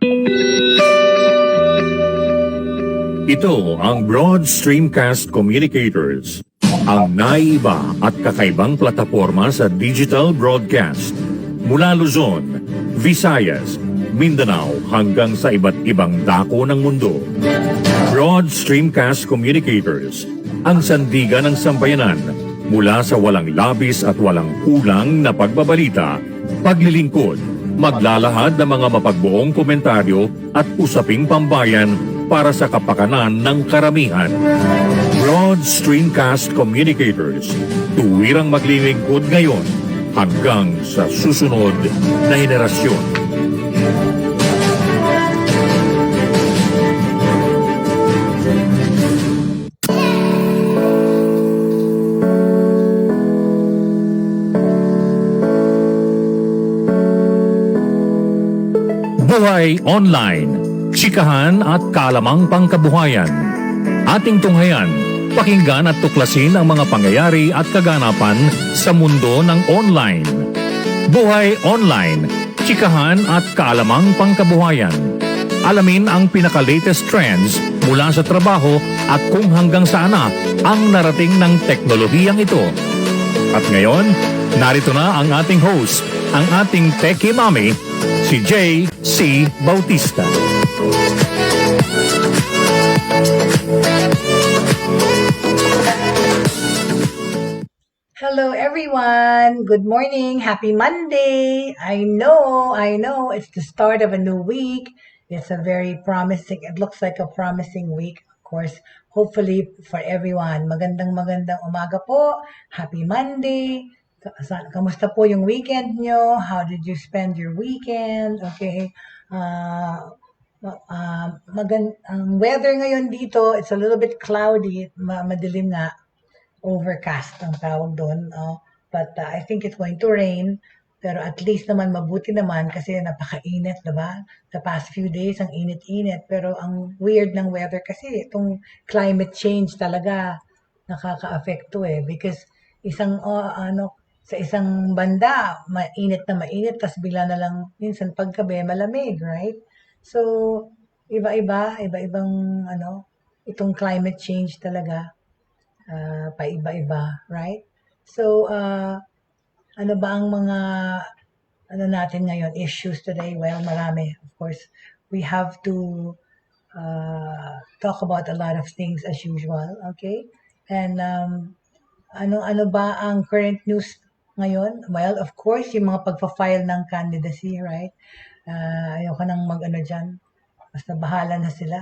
Ito ang Broad Stream Cast Communicators, ang naiiba at kakaibang plataporma sa digital broadcast. Mula Luzon, Visayas, Mindanao hanggang sa iba't ibang dako ng mundo. Broad Stream Cast Communicators, ang sandigan ng sambayanan mula sa walang labis at walang kulang na pagbabalita, paglilingkod, maglalahad ng mga mapagbuong komentaryo at usaping pambayan para sa kapakanan ng karamihan. Broad Stream Cast Communicators, tuwirang maglilingkod ngayon hanggang sa susunod na henerasyon. Buhay Online, Chikahan at kaalamang pangkabuhayan. Ating tunghayan, pakinggan at tuklasin ang mga pangyayari at kaganapan sa mundo ng online. Buhay Online, Chikahan at kaalamang pangkabuhayan. Alamin ang pinaka-latest trends mula sa trabaho at kung hanggang saan na ang narating ng teknolohiyang ito. At ngayon, narito na ang ating host, ang ating Techiemommy, si Jaye C. Bautista. Hello everyone! Good morning! Happy Monday! I know, it's the start of a new week. It's a very promising, it looks like a promising week, of course, hopefully for everyone. Magandang umaga po. Happy Monday! Kamusta po yung weekend nyo? How did you spend your weekend? Okay. Ang weather ngayon dito, it's a little bit cloudy, madilim nga. Overcast ang tawag doon. But I think it's going to rain. Pero at least naman, mabuti naman kasi napakainit, diba? The past few days, ang init-init. Pero ang weird ng weather kasi itong climate change talaga nakaka-affect to because sa isang banda, mainit na mainit, tas bigla na lang, minsan paggabi, malamig, right? So, iba-ibang, itong climate change talaga, paiba-iba, right? So, ano ba ang mga, natin ngayon, issues today? Well, marami, of course. We have to talk about a lot of things as usual, okay? And, ano ba ang current news ngayon? Well, of course, yung mga pagpa-file ng candidacy, right? Ayoko nang dyan. Basta bahala na sila.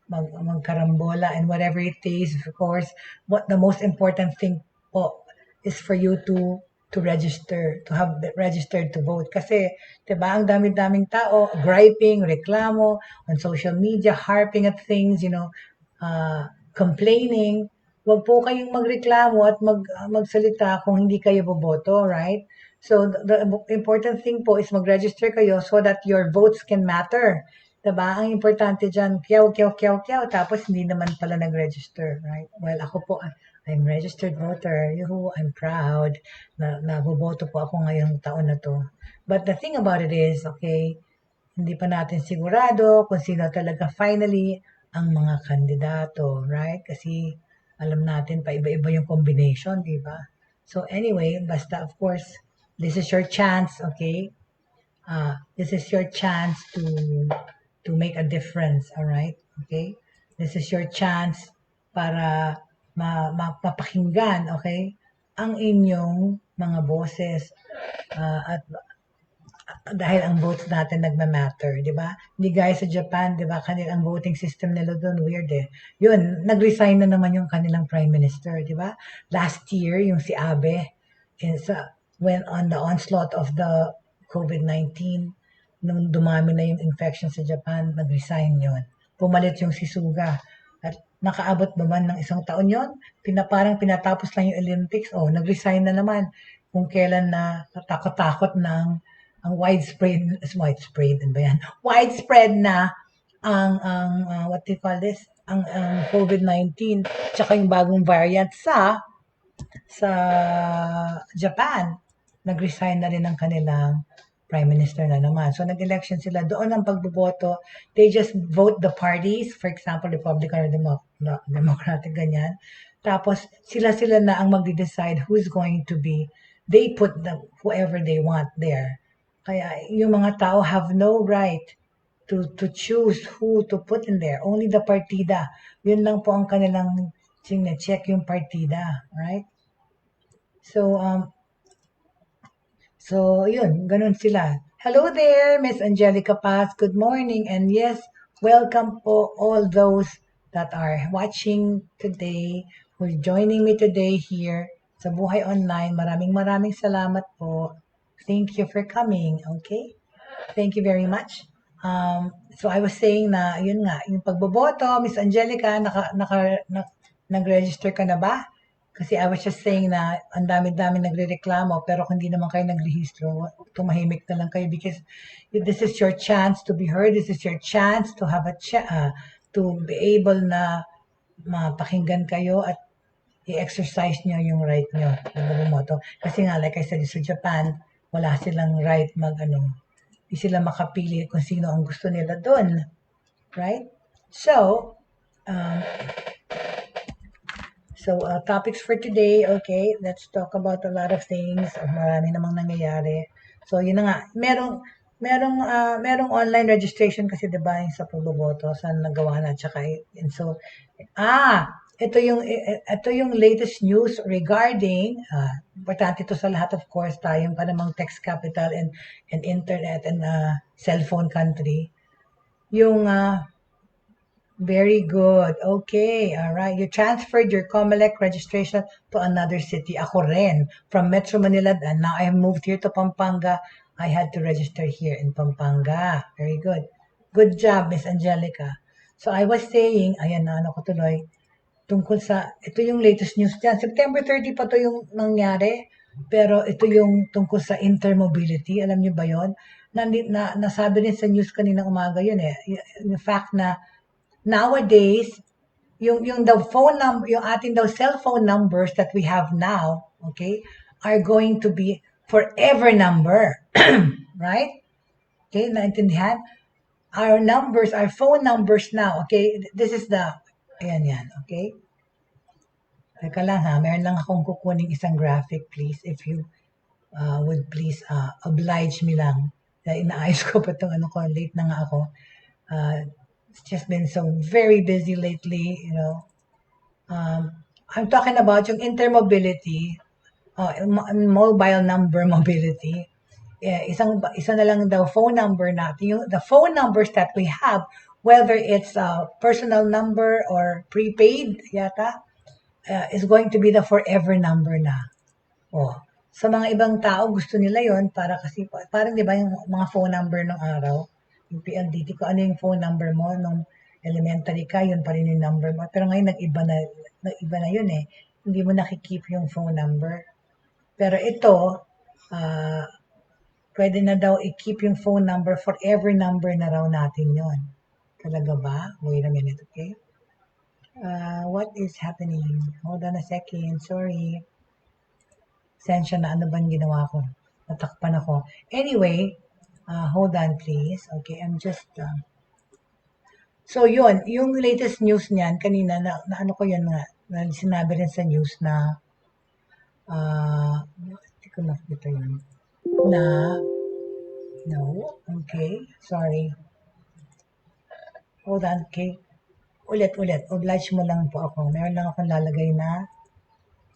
Magkarambola and whatever it is, of course. What the most important thing po is for you to register, to have registered to vote. Kasi, diba, ang dami-daming tao, griping, reklamo, on social media, harping at things, complaining. Huwag po kayong magreklamo at magsalita kung hindi kayo boboto, right? So, the important thing po is mag-register kayo so that your votes can matter. Diba? Ang importante dyan, kiyaw, tapos hindi naman pala nag-register, right? Well, ako po, I'm registered voter. Yuhu, I'm proud na boboto po ako ngayong taon na to. But the thing about it is, okay, hindi pa natin sigurado kung sino talaga finally ang mga kandidato, right? Kasi alam natin pa iba-iba yung combination, di ba? So anyway, basta of course, this is your chance, okay? This is your chance to make a difference, all right? Okay? This is your chance para mapapakinggan, okay? Ang inyong mga boses at dahil ang votes natin nagma-matter, di ba? Hindi gaya sa Japan, di ba? Kanilang voting system nila doon, weird Yun, nag-resign na naman yung kanilang prime minister, di ba? Last year, yung si Abe, when on the onslaught of the COVID-19, nung dumami na yung infection sa Japan, nag-resign yun. Pumalit yung si Suga. At nakaabot ba man ng isang taon yun? Parang pinatapos lang yung Olympics, nag-resign na naman. Kung kailan na takot-takot ng ang widespread na ang what do you call this? Ang COVID-19 tsaka yung bagong variant sa Japan. Nag-resign na rin ang kanilang Prime Minister na naman. So, nag-election sila. Doon ang pagboboto. They just vote the parties. For example, Republican or Democratic, ganyan. Tapos, sila-sila na ang magde-decide who's going to be. They put whoever they want there. Kaya, yung mga tao have no right to choose who to put in there. Only the partida. Yun lang po ang kanilang check yung partida. Right? So, yun, ganun sila. Hello there, Miss Angelica Paz. Good morning. And yes, welcome po all those that are watching today, who are joining me today here sa Buhay Online. Maraming salamat po. Thank you for coming. Okay? Thank you very much. So I was saying na, yun nga, yung pagboboto, Miss Angelica, nag-register ka na ba? Kasi I was just saying na ang dami-dami nagrereklamo pero kung hindi naman kayo nagrehistro, tumahimik na lang kayo because this is your chance to be heard. This is your chance to have to be able na mapakinggan kayo at i-exercise nyo yung right nyo na bumoto. Kasi nga, like I said, sa Japan, wala silang right hindi sila makapili kung sino ang gusto nila doon. Right? So, topics for today, okay, let's talk about a lot of things. Marami namang nangyayari. So, yun na nga. Merong online registration kasi diba yung sa pagboboto, saan nagawa na, tsaka, and so, ito yung latest news regarding, importante ito sa lahat, of course, tayong panamang text capital and internet and cellphone country. Yung, very good. Okay. All right. You transferred your COMELEC registration to another city. Ako rin. From Metro Manila. And now I have moved here to Pampanga. I had to register here in Pampanga. Very good. Good job, Miss Angelica. So I was saying, ayan na, ko tuloy, tungkol sa, ito yung latest news dyan. September 30 pa to yung nangyari. Pero ito yung tungkol sa intermobility. Alam niyo ba yun? Nasabi rin sa news kaninang umaga yun eh. The fact na nowadays, yung the phone number, yung ating daw cellphone numbers that we have now, okay, are going to be forever number. Right? Okay, naintindihan? Our numbers, our phone numbers now, okay, this is ayan, okay? Teka lang ha, meron lang akong kukuning isang graphic, please, if you would please oblige me lang. Inaayos ko pa itong late na nga ako. It's just been so very busy lately, you know. I'm talking about yung intermobility, mobile number mobility. Isa na lang daw phone number natin. The phone numbers that we have, whether it's a personal number or prepaid yata, is going to be the forever number na. Sa mga ibang tao, gusto nila yon para kasi, parang di ba yung mga phone number ng araw, yung PLDT ko, ano yung phone number mo nung elementary ka, yun pa rin yung number mo. Pero ngayon, nag-iba na yun eh. Hindi mo nakikip yung phone number. Pero ito, pwede na daw i-keep yung phone number, forever number na raw natin yun. Talaga ba? Wait a minute, okay? What is happening? Hold on a second, sorry. Sensya na ano ba ginawa ko? Natakpan ako. Anyway, hold on, please. Okay, I'm just... So, yun. Yung latest news niyan, kanina, na ano ko yun nga, na sinabi rin sa news na, hindi ko nakita yun. No, okay, sorry. Hold on, okay. Ulit. Oblige mo lang po ako. Meron lang akong lalagay na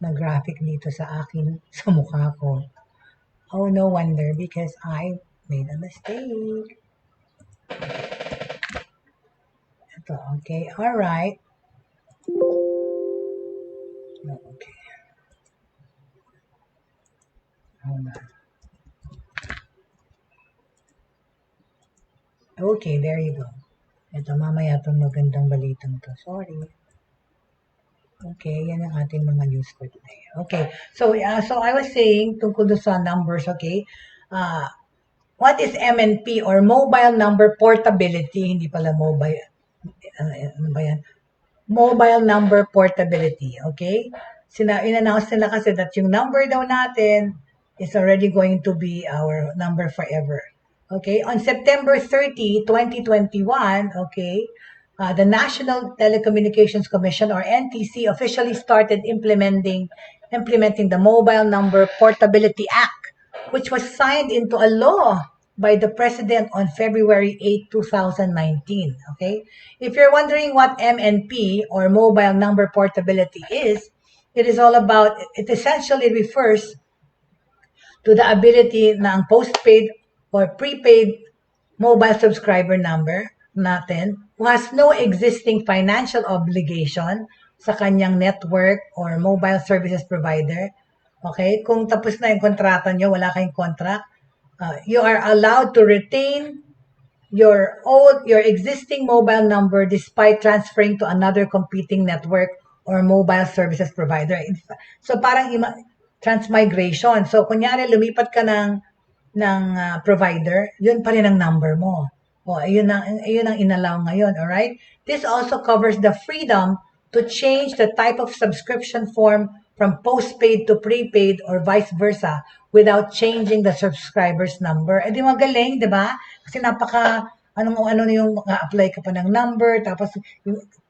graphic dito sa akin, sa mukha ko. Oh, no wonder, because I made a mistake. Ito, okay. Alright. Okay. Hold on. Okay, there you go. Ito, mamaya itong magandang balitang to. Sorry. Okay, yan ang ating mga news for today. Okay, so I was saying, tungkol sa numbers, okay, what is MNP or Mobile Number Portability? Hindi pala mobile, ano ba yan? Mobile Number Portability, okay? In-announce nila kasi that yung number daw natin is already going to be our number forever. Okay, on September 30, 2021, okay, the National Telecommunications Commission or NTC officially started implementing the Mobile Number Portability Act, which was signed into a law by the President on February 8, 2019. Okay, if you're wondering what MNP or Mobile Number Portability is, it is all about, it essentially refers to the ability na ang postpaid or prepaid mobile subscriber number natin who has no existing financial obligation sa kanyang network or mobile services provider. Okay? Kung tapos na yung kontrata nyo, wala kayong contract, you are allowed to retain your existing mobile number despite transferring to another competing network or mobile services provider. So parang transmigration. So kunyari lumipat ka ng provider, yun pa rin ang number mo. O ayun ang inallow ngayon, all right? This also covers the freedom to change the type of subscription form from postpaid to prepaid or vice versa without changing the subscriber's number. Eh di magaling, di ba? Kasi ano na yung apply ka pa ng number, tapos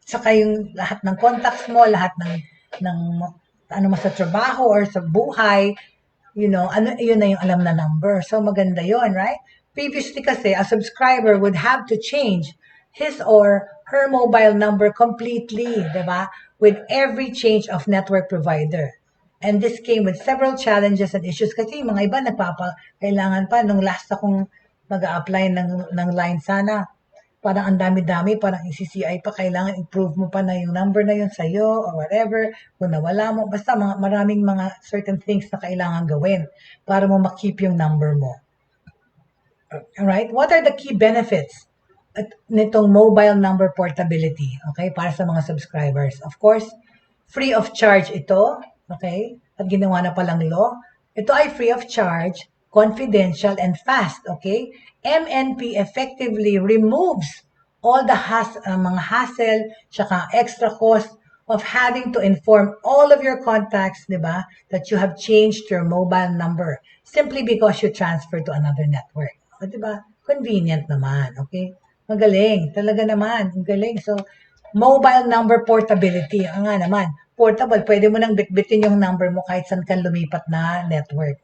saka yung lahat ng contacts mo, lahat ng ano mo sa trabaho or sa buhay, yun na yung alam na number. So maganda yun, right? Previously kasi, a subscriber would have to change his or her mobile number completely, di ba? With every change of network provider. And this came with several challenges and issues kasi yung mga iba kailangan pa nung last akong mag-a-apply ng line sana. Parang ang dami-dami, parang ECCI pa, kailangan improve mo pa na yung number na yun sa'yo or whatever. Kung nawala mo, basta maraming mga certain things na kailangan gawin para mo makip yung number mo. Alright? What are the key benefits nitong mobile number portability? Okay? Para sa mga subscribers. Of course, free of charge ito. Okay? At ginawa na palang law. Ito ay free of charge, confidential, and fast. Okay? MNP effectively removes all the mga hassle, tsaka extra cost of having to inform all of your contacts, di ba, that you have changed your mobile number simply because you transfer to another network. O, di ba? Convenient naman, okay? Magaling, talaga naman, magaling. So, mobile number portability, nga naman, portable, pwede mo nang bitbitin yung number mo kahit saan ka lumipat na network.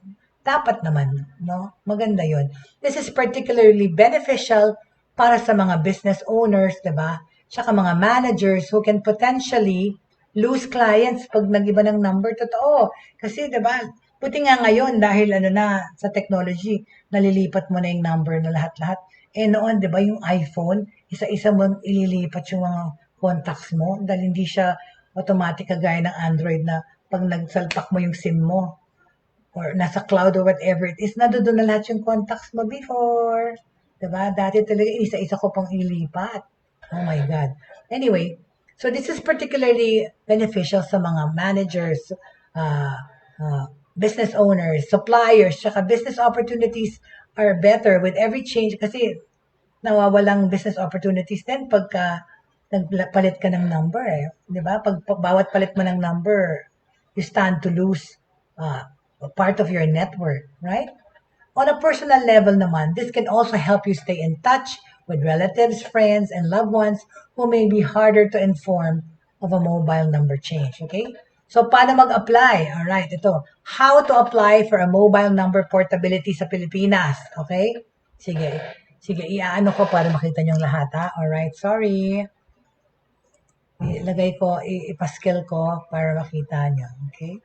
Dapat naman, no? Maganda yun. This is particularly beneficial para sa mga business owners, diba? Tsaka mga managers who can potentially lose clients pag nag-iba ng number. Totoo. Kasi, diba, buti nga ngayon dahil sa technology, nalilipat mo na yung number na lahat-lahat. Eh noon, diba, yung iPhone, isa-isa mo ililipat yung mga contacts mo dahil hindi siya automatic kagaya ng Android na pag nagsalpak mo yung SIM mo, or nasa cloud or whatever it is, nandoon na lahat yung contacts mo before. Diba? Dati talaga, isa-isa ko pang ilipat. Oh my God. Anyway, so this is particularly beneficial sa mga managers, business owners, suppliers, saka business opportunities are better with every change kasi nawawalang business opportunities din pagka nagpalit ka ng number. Diba? Pag bawat palit mo ng number, you stand to lose part of your network, right? On a personal level naman, this can also help you stay in touch with relatives, friends, and loved ones who may be harder to inform of a mobile number change, okay? So, paano mag-apply? Alright, ito. How to apply for a mobile number portability sa Pilipinas, okay? Sige, iaano ko para makita niyong lahat, ha? Alright, sorry. Ilagay ko, ipaskill ko para makita niyo, okay?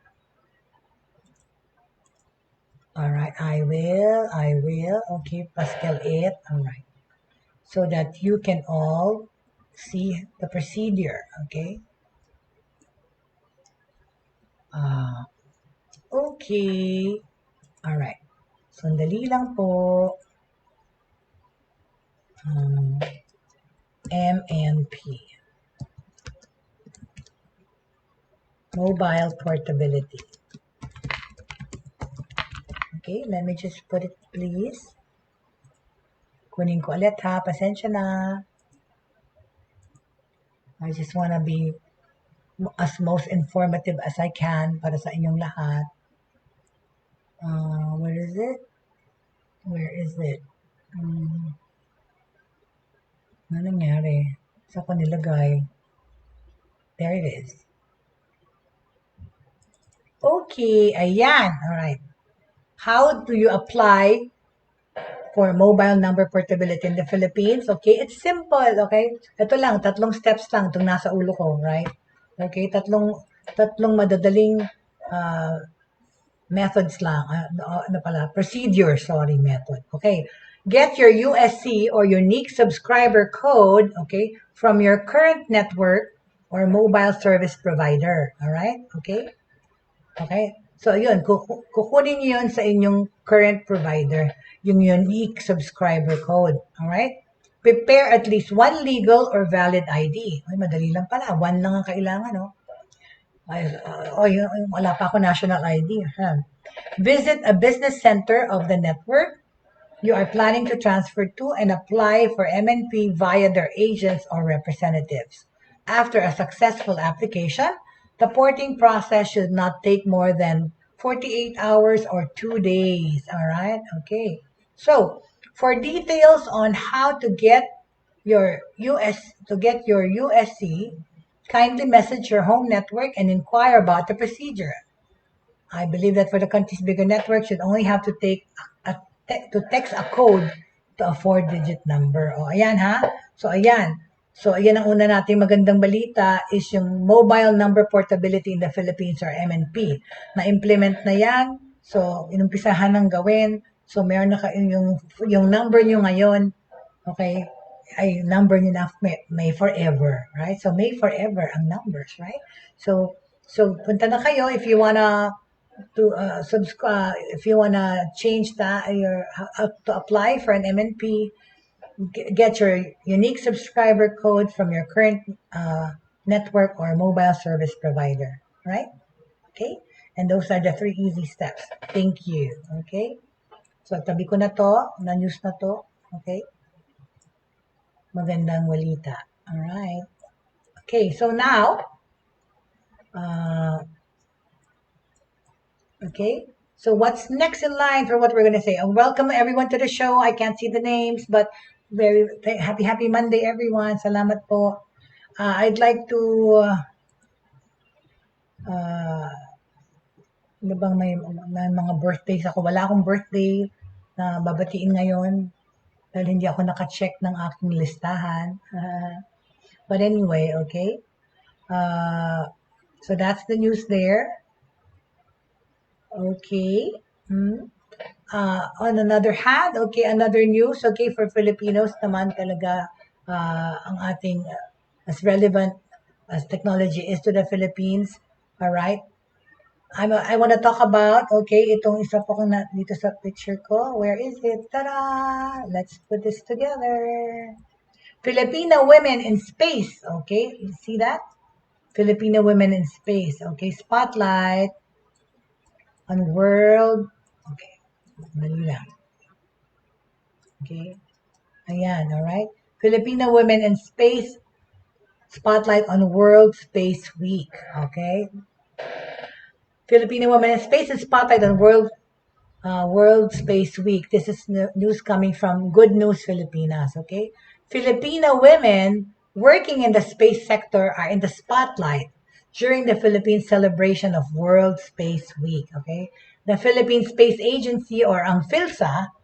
Alright, I will. Okay, Pascal it. Alright. So that you can all see the procedure. Okay. Okay. Alright. Sandali lang po. MNP. Mobile portability. Okay, let me just put it, please. Kunin ko ulit ha, pasensya na. I just wanna be as most informative as I can para sa inyong lahat. Where is it? Ano nangyari? Saan ko nilagay? There it is. Okay, ayan. Alright. How do you apply for mobile number portability in the Philippines? Okay, it's simple, okay? Ito lang, 3 steps lang itong nasa ulo ko, right? Okay, tatlong madadaling methods lang. Procedure, sorry, method. Okay, get your USC or unique subscriber code, okay, from your current network or mobile service provider. All right, okay? Okay? So, yun, kukunin niyo yun sa inyong current provider, yung unique subscriber code. Alright? Prepare at least one legal or valid ID. Ay, madali lang pala. One lang ang kailangan, no? Wala pa ako national ID. Huh? Visit a business center of the network you are planning to transfer to and apply for MNP via their agents or representatives. After a successful application, the porting process should not take more than 48 hours or 2 days. All right? Okay. So, for details on how to get your USC, kindly message your home network and inquire about the procedure. I believe that for the country's bigger network, should only have to text a code to a 4-digit number. O, ayan ha. So, ayan. So, ayan ang una nating magandang balita is yung mobile number portability in the Philippines or MNP. Na-implement na yan. So, inumpisahan ng gawin. So, meron na yung number nyo ngayon, okay, ay number nyo na may forever, right? So, may forever ang numbers, right? So punta na kayo if you wanna subscribe, if you wanna change that to apply for an MNP, get your unique subscriber code from your current network or mobile service provider, right? Okay, and those are the 3 easy steps. Thank you. Okay, so tabi ko na to, na news na to. Okay, magandang walita. All right. Okay, so now okay, so what's next in line for what we're going to say? Welcome everyone to the show. I can't see the names, but very happy Monday, everyone. Salamat po. I'd like to, ano bang may mga birthdays ako? Wala akong birthday na babatiin ngayon dahil hindi ako naka-check ng aking listahan. But anyway, okay. So that's the news there. Okay. On another hand, okay, another news, okay, for Filipinos naman talaga ang ating as relevant as technology is to the Philippines. All right. I want to talk about, okay, itong isa po kong dito sa picture ko. Where is it? Tada! Let's put this together. Filipino women in space. Okay, you see that? Filipino women in space. Okay, spotlight on world. Okay, dali lang. Okay, ayan, alright. Filipino women in space. Spotlight on World Space Week. Okay, Filipino women in space and spotlight on World Space Week. This is news coming from Good News Filipinas. Okay, Filipino women working in the space sector are in the spotlight during the Philippine celebration of World Space Week. Okay, the Philippine Space Agency or ang PhilSA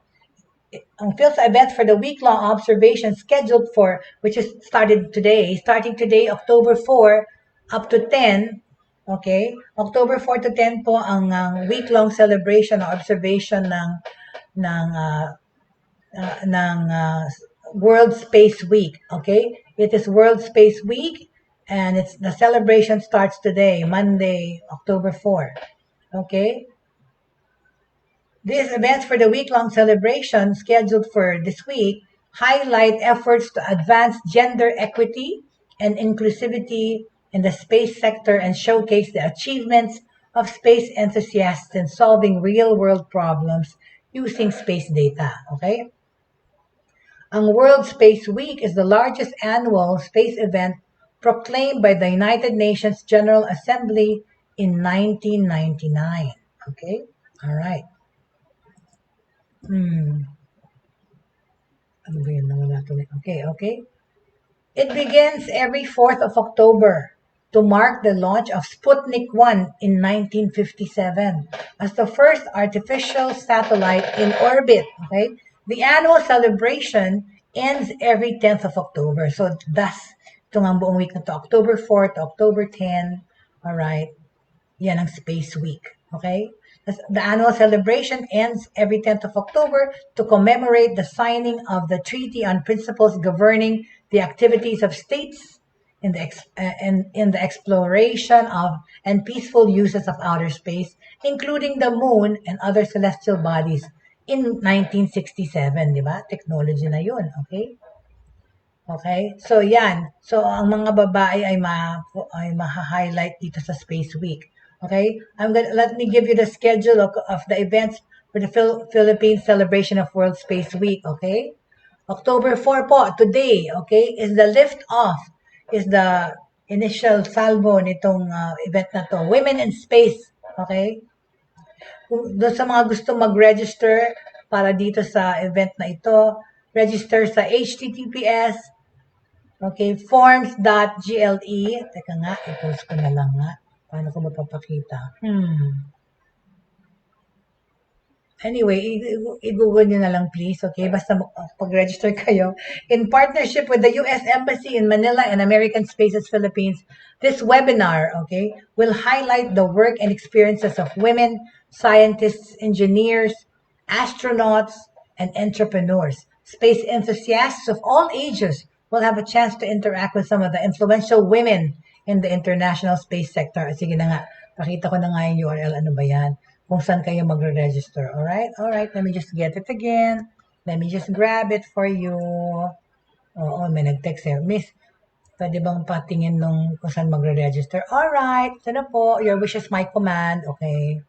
event for the week-long observation scheduled for, which is starting today, October 4 up to 10. Okay, October 4 to 10 po ang week-long celebration or observation ng World Space Week. Okay, it is World Space Week, and the celebration starts today, Monday, October 4. Okay, these events for the week-long celebration scheduled for this week highlight efforts to advance gender equity and inclusivity in the space sector and showcase the achievements of space enthusiasts in solving real-world problems using space data. Okay? Ang World Space Week is the largest annual space event proclaimed by the United Nations General Assembly in 1999. Okay? All right. Ano ba yun? Nawala tuloy. Okay. It begins every 4th of October to mark the launch of Sputnik 1 in 1957 as the first artificial satellite in orbit. Okay? The annual celebration ends every 10th of October. So, thus, ito nga ang buong week na to, October 4 to October 10. Alright? Yan ang Space Week. Okay? The annual celebration ends every 10th of October to commemorate the signing of the Treaty on Principles Governing the Activities of States in the exploration of and peaceful uses of outer space, including the moon and other celestial bodies in 1967, di ba? Technology na yun, okay? Okay? So, yan. So, ang mga babae ay ma-highlight dito sa Space Week. Okay? Let me give you the schedule of the events for the Philippines celebration of World Space Week. Okay? October 4 po, today, okay, is the lift-off, is the initial salvo nitong event na to. Women in Space. Okay? Doon sa mga gusto mag-register para dito sa event na ito, register sa https forms.gle. Teka nga, i-post ko na lang nga. Paano ko mapapakita? Anyway, i-google nyo na lang please, okay? Basta pag-register kayo. In partnership with the U.S. Embassy in Manila and American Spaces Philippines, this webinar, okay, will highlight the work and experiences of women, scientists, engineers, astronauts, and entrepreneurs. Space enthusiasts of all ages will have a chance to interact with some of the influential women in the international space sector. Sige na nga, pakita ko na nga yung URL. Ano ba yan? Kung saan kayo magre-register. Alright, let me just get it again. Let me just grab it for you. Oo, may nag-text eh. Miss, pwede bang patingin nung kung saan magre-register? Alright, ito na po. Your wish is my command. Okay.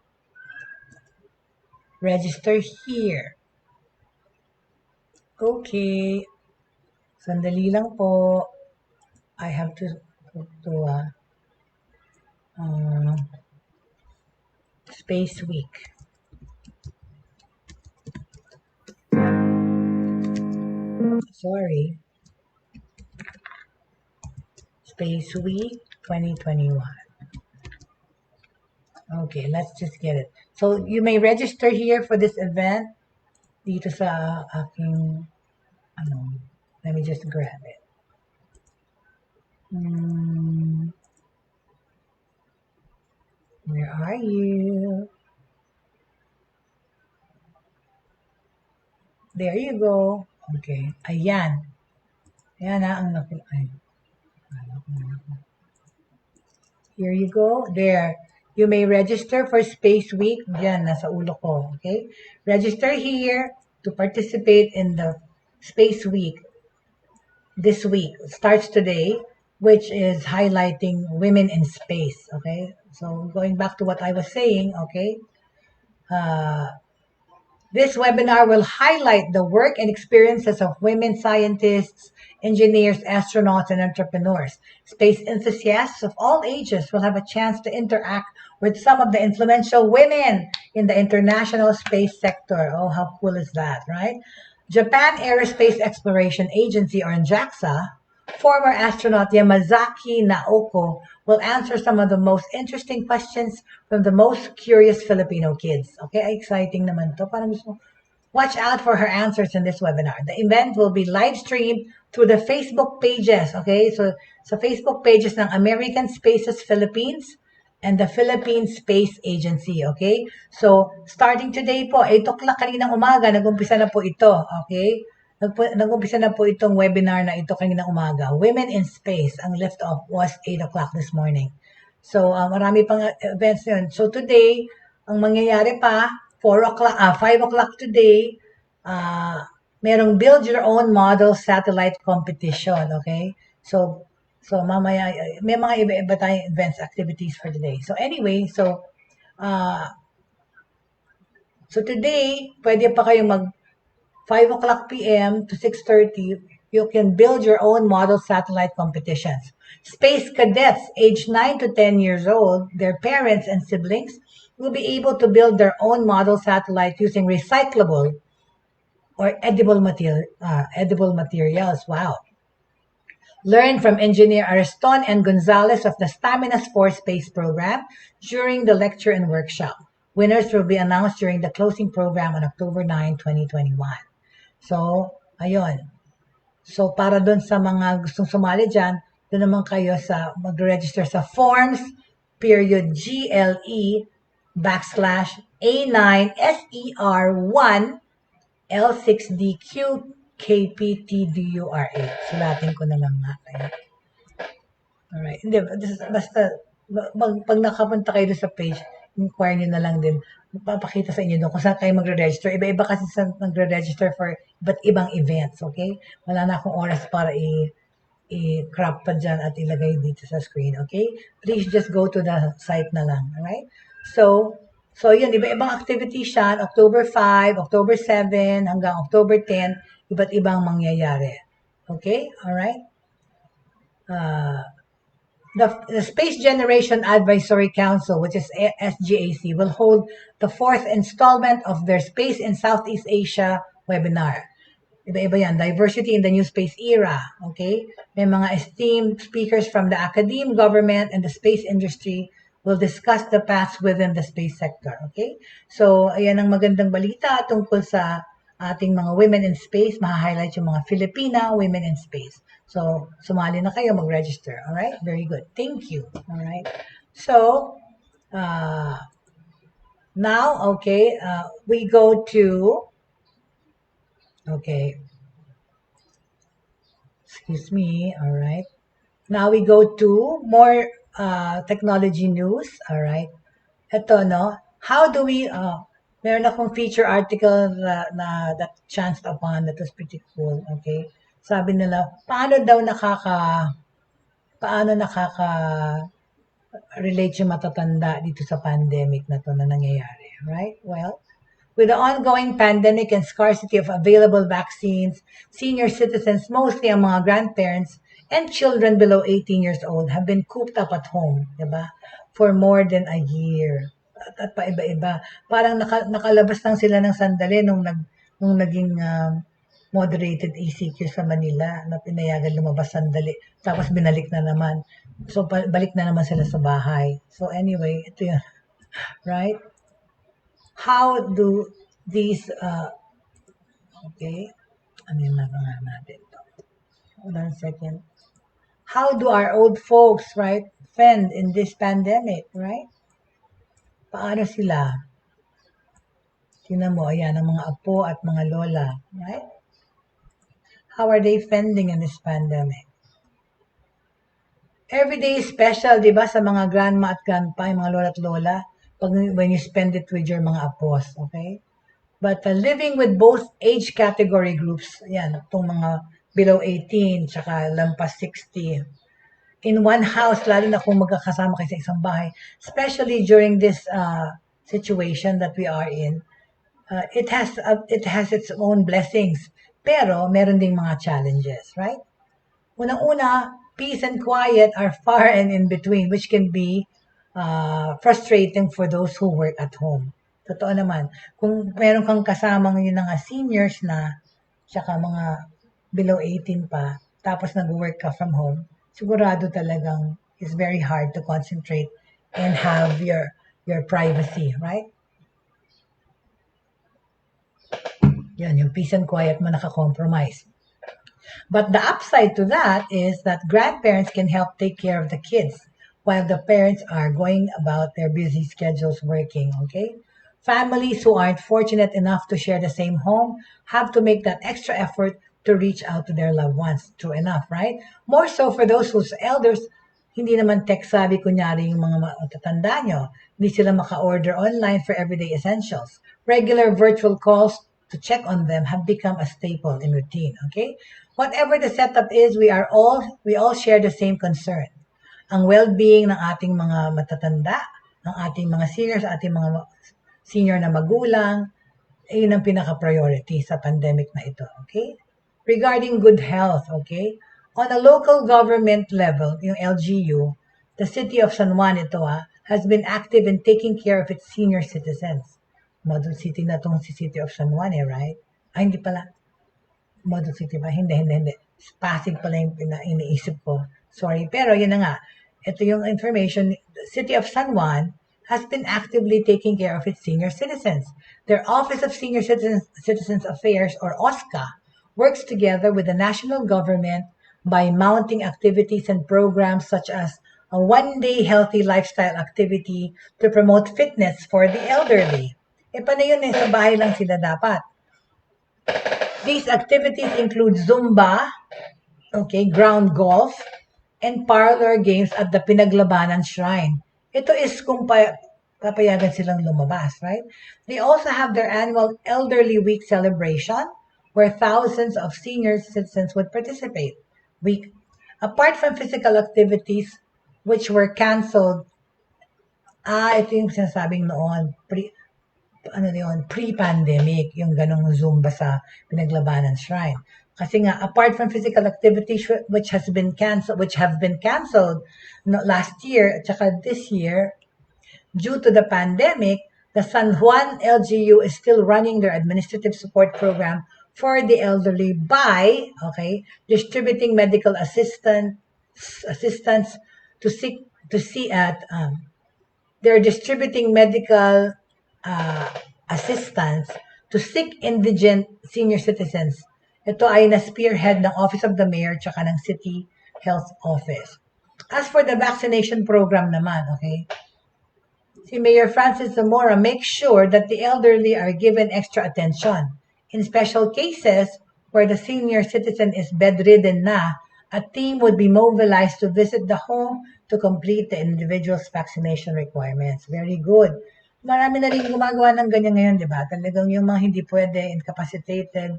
Register here. Okay. Sandali lang po. I have to Space Week. Sorry. Space Week 2021. Okay, let's just get it. So, you may register here for this event. Dito sa aking, let me just grab it. Where are you? There you go. Okay. Ayan. Ayan na ang ay. Here you go. There. You may register for Space Week. Diyan, nasa ulo ko. Okay? Register here to participate in the Space Week. This week. It starts today, which is highlighting women in space. Okay? So, going back to what I was saying, okay? This webinar will highlight the work and experiences of women scientists, engineers, astronauts, and entrepreneurs. Space enthusiasts of all ages will have a chance to interact with some of the influential women in the international space sector. Oh, how cool is that, right? Japan Aerospace Exploration Agency, or JAXA, former astronaut Yamazaki Naoko will answer some of the most interesting questions from the most curious Filipino kids. Okay, exciting naman to. Parang gusto, watch out for her answers in this webinar. The event will be live streamed through the Facebook pages. Okay, so sa Facebook pages ng American Spaces Philippines and the Philippine Space Agency. Okay, so starting today po, 8 o'clock kaninang umaga, nag-umpisa na po ito. Okay, nag-umpisa na po itong webinar na ito kaninang umaga. Women in Space. Ang lift-off was 8 o'clock this morning. So, marami pang events yun. So, today, ang mangyayari pa, 5 o'clock today, merong Build Your Own Model Satellite Competition. Okay? So mamaya, may mga iba-iba tayong events, activities for today. So, anyway, so today, pwede pa kayong 5 o'clock p.m. to 6:30, you can build your own model satellite competitions. Space cadets aged 9 to 10 years old, their parents and siblings will be able to build their own model satellite using recyclable or edible materials. Wow. Learn from Engineer Ariston and Gonzalez of the Stamina Force Space Program during the lecture and workshop. Winners will be announced during the closing program on October 9, 2021. So, ayun. So, para doon sa mga gustong sumali dyan, doon naman kayo sa mag-register sa forms, period GLE /A9SER1 L6DQ KPTDURA. Sulatin ko na lang nga kayo. Alright. Hindi, basta, pag nakapunta kayo sa page, inquire nyo na lang din. Papakita sa inyo doon kung saan kayo magre-register. Iba-iba kasi sa magre-register for iba't ibang events, okay? Wala na akong oras para i-crop pa dyan at ilagay dito sa screen, okay? Please just go to the site na lang, alright? So yun, iba-ibang activity siya. October 5, October 7, hanggang October 10, iba't ibang mangyayari. Okay? Alright? The Space Generation Advisory Council, which is SGAC, will hold the 4th installment of their Space in Southeast Asia webinar. Iba-iba yan. Diversity in the New Space Era. Okay? May mga esteemed speakers from the academe, government, and the space industry will discuss the paths within the space sector. Okay? So, ayan ang magandang balita tungkol sa ating mga women in space. Maha-highlight yung mga Filipina women in space. So, sumali na kayo, mag-register. Alright? Very good. Thank you. Alright? So, now, okay, we go to, okay, excuse me, alright. Now we go to more technology news, alright. Ito, no, how do we, meron akong feature article that chanced upon that was pretty cool, okay. Sabi nila, paano relate yung matatanda dito sa pandemic na to na nangyayari, right? Well, with the ongoing pandemic and scarcity of available vaccines, senior citizens, mostly ang mga grandparents, and children below 18 years old have been cooped up at home, diba? For more than a year. At paiba-iba. Parang nakalabas lang sila ng sandali nung naging moderated ECQ sa Manila na pinayagan lumabas sandali. Tapos binalik na naman. So, balik na naman sila sa bahay. So, anyway, ito yun. Right? How do these, okay, ano yung nga natin ito? Hold on a second. How do our old folks, right, fend in this pandemic, right? Paano sila? Tingnan mo, ayan, ang mga apo at mga lola, right? How are they fending in this pandemic? Every day is special, di ba, sa mga grandma at grandpa, yung mga lola at lola, when you spend it with your mga apos, okay? But living with both age category groups, yan, itong mga below 18, tsaka lampas 60, in one house, lalo na kung magkakasama kayo sa isang bahay, especially during this situation that we are in, it has its own blessings. Pero, meron ding mga challenges, right? Unang-una, peace and quiet are far and in between, which can be frustrating for those who work at home. Totoo naman. Kung meron kang kasamang yun mga seniors na, tsaka mga below 18 pa, tapos nag-work ka from home, sigurado talagang it's very hard to concentrate and have your privacy, right? Yan, yung peace and quiet mo naka-compromise. But the upside to that is that grandparents can help take care of the kids while the parents are going about their busy schedules working, okay? Families who aren't fortunate enough to share the same home have to make that extra effort to reach out to their loved ones. True enough, right? More so for those whose elders, hindi naman tech-savvy, kunyari yung mga matatanda nyo. Hindi sila maka-order online for everyday essentials. Regular virtual calls to check on them have become a staple in routine, okay? Whatever the setup is, we all share the same concern. Ang well-being ng ating mga matatanda, ng ating mga seniors, ating mga senior na magulang, yun ang pinaka-priority sa pandemic na ito, okay? Regarding good health, okay? On a local government level, yung LGU, the city of San Juan has been active in taking care of its senior citizens. Model city na itong si City of San Juan, right? Ay, hindi pala. Model City ba? Hindi. Pasig pala yung iniisip ko. Sorry. Pero yun na nga. Ito yung information. The City of San Juan has been actively taking care of its senior citizens. Their Office of Senior Citizens Affairs, or OSCA, works together with the national government by mounting activities and programs such as a one-day healthy lifestyle activity to promote fitness for the elderly. E paano yun eh? Sa bahay lang sila dapat. These activities include Zumba, ground golf, and parlor games at the Pinaglabanan Shrine. Ito is kung papayagan silang lumabas, right? They also have their annual Elderly Week celebration where thousands of senior citizens would participate. Apart from physical activities which were canceled, ito yung sinasabing noon, pre-pandemic, yung ganong Zumba sa Pinaglabanan Shrine. Kasi nga, apart from physical activities which have been canceled last year at saka this year, due to the pandemic, the San Juan LGU is still running their administrative support program for the elderly by distributing medical assistance they're distributing medical assistance to sick indigent senior citizens. Ito ay na-spearhead ng Office of the Mayor tsaka ng City Health Office. As for the vaccination program naman, si Mayor Francis Zamora makes sure that the elderly are given extra attention. In special cases where the senior citizen is bedridden na, a team would be mobilized to visit the home to complete the individual's vaccination requirements. Very good. Marami na rin gumagawa ng ganyan ngayon, di ba? Talagang yung mga hindi pwede, incapacitated,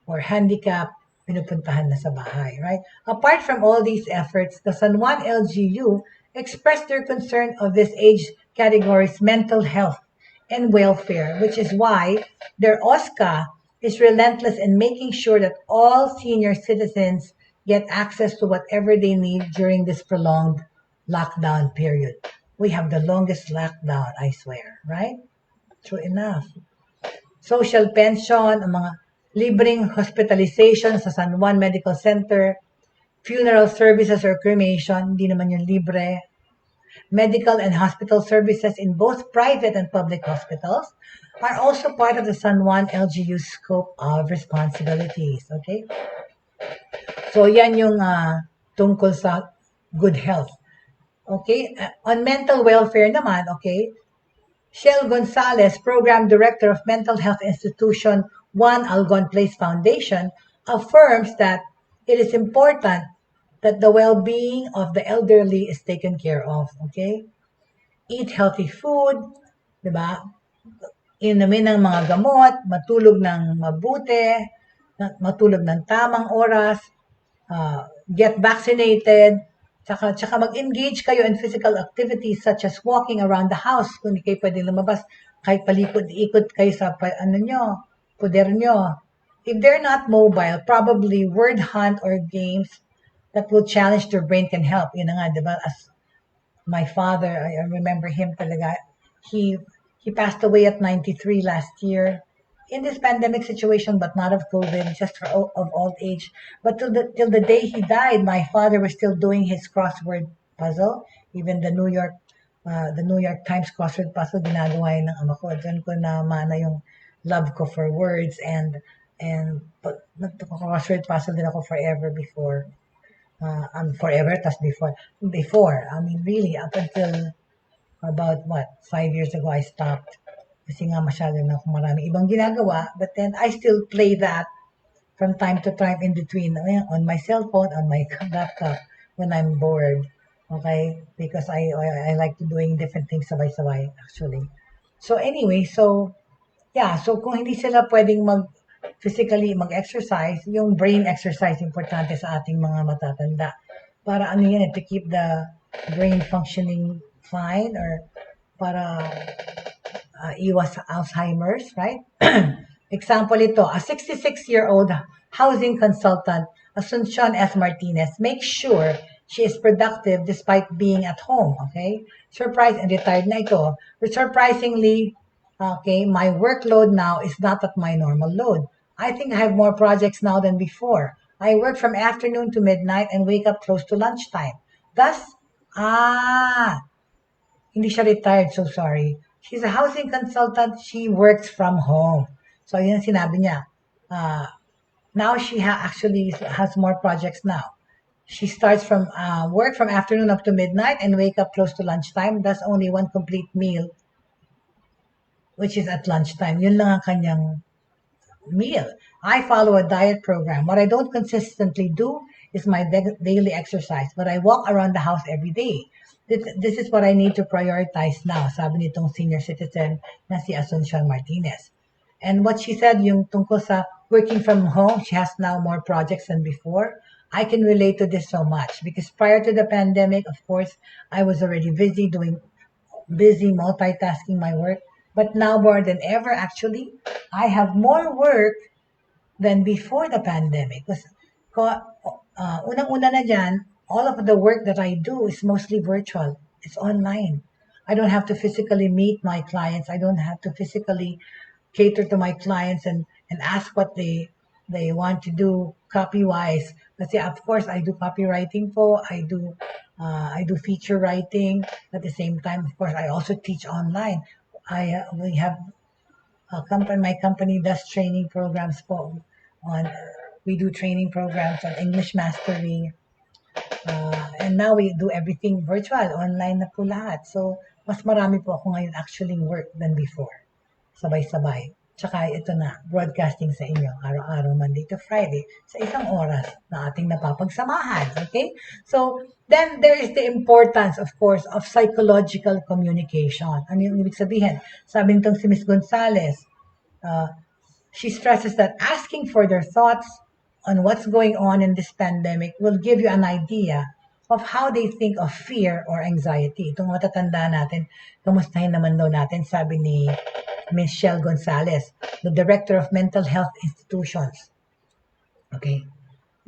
or handicap, pinupuntahan na sa bahay, right? Apart from all these efforts, the San Juan LGU expressed their concern of this age category's mental health and welfare, which is why their OSCA is relentless in making sure that all senior citizens get access to whatever they need during this prolonged lockdown period. We have the longest lockdown, I swear, right? True enough. Social pension, ang mga libreng hospitalization sa San Juan Medical Center, funeral services or cremation, hindi naman yung libre, medical and hospital services in both private and public hospitals are also part of the San Juan LGU scope of responsibilities. Okay? So, yan yung tungkol sa good health. Okay? On mental welfare naman, Shell Gonzalez, Program Director of Mental Health Institution 1 Algon Place Foundation, affirms that it is important that the well-being of the elderly is taken care of. Okay? Eat healthy food, di ba? Inumin ng mga gamot, matulog ng mabuti, matulog ng tamang oras, get vaccinated, tsaka mag-engage kayo in physical activities such as walking around the house kung hindi kayo pwede lumabas, kahit palikod-ikot kayo sa poder nyo. If they're not mobile, probably word hunt or games that will challenge their brain can help. Yun na nga, di ba? As my father, I remember him talaga, he passed away at 93 last year in this pandemic situation, but not of COVID, just of old age. But till the day he died, my father was still doing his crossword puzzle. Even the New York Times crossword puzzle, ginagawa yun ng ama ko. Diyan ko na mana yung love ko for words and nagko-crossword puzzle din ako forever before. Forever, tas before. I mean, really, up until about 5 years ago, I stopped. Kasi nga masyado na akong maraming ibang ginagawa. But then, I still play that from time to time in between. On my cell phone, on my laptop, when I'm bored. Okay? Because I like to doing different things sabay-sabay, actually. So anyway, so kung hindi sila pwedeng physically mag-exercise, yung brain exercise importante sa ating mga matatanda. Para to keep the brain functioning fine or para iwas Alzheimer's, right? Example ito, a 66-year-old housing consultant, Asuncion S. Martinez, makes sure she is productive despite being at home, okay? Retired na ito. Surprisingly, Okay, my workload now is not at my normal load. I think I have more projects now than before. I work from afternoon to midnight and wake up close to lunchtime. Thus, hindi siya retired, so sorry. She's a housing consultant. She works from home. So, yun ang sinabi niya. Now she actually has more projects now. She starts from work from afternoon up to midnight and wake up close to lunchtime. That's only one complete meal, which is at lunchtime. Yun lang ang kanyang meal. I follow a diet program. What I don't consistently do is my daily exercise, but I walk around the house every day. This is what I need to prioritize now, sabi nitong senior citizen na si Asuncion Martinez. And what she said, yung tungkol sa working from home, she has now more projects than before. I can relate to this so much because prior to the pandemic, of course, I was already busy multitasking my work. But now more than ever, actually, I have more work than before the pandemic. Because unang-una na dyan, all of the work that I do is mostly virtual. It's online. I don't have to physically meet my clients. I don't have to physically cater to my clients and ask what they want to do copy-wise. Kasi of course, I do copywriting po. I do feature writing. At the same time, of course, I also teach online. We have my company does training programs po we do training programs on English mastery. And now we do everything virtual, online na po lahat. So, mas marami po ako ngayon actually work than before. Sabay-sabay. Tsaka ito na, broadcasting sa inyo, araw-araw, Monday to Friday, sa isang oras na ating napapagsamahan. Okay? So, then there is the importance, of course, of psychological communication. Ano yung ibig sabihin? Sabi nitong si Ms. Gonzalez, she stresses that asking for their thoughts on what's going on in this pandemic will give you an idea of how they think of fear or anxiety. Itong matatanda natin, kamustahin naman daw natin, sabi ni Michelle Gonzalez, the Director of Mental Health Institutions. Okay?